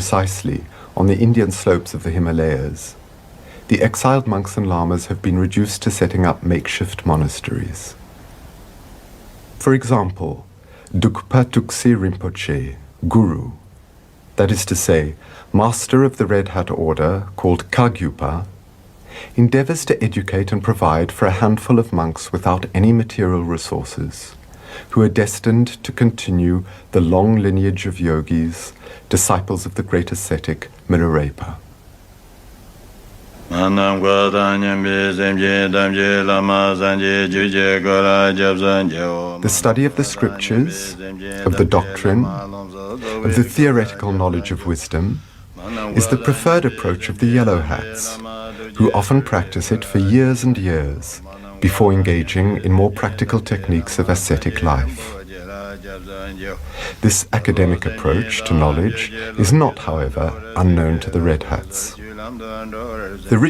precisely on the Indian slopes of the Himalayas, the exiled monks and lamas have been reduced to setting up makeshift monasteries. For example, Drukpa Thuksey Rinpoche, Guru, that is to say, master of the Red Hat order called Kagyupa, endeavors to educate and provide for a handful of monks without any material resources, who are destined to continue the long lineage of yogis, disciples of the great ascetic Milarepa. The study of the scriptures, of the doctrine, of the theoretical knowledge of wisdom, is the preferred approach of the yellow hats, who often practice it for years and years before engaging in more practical techniques of ascetic life. This academic approach to knowledge is not, however, unknown to the red hats. The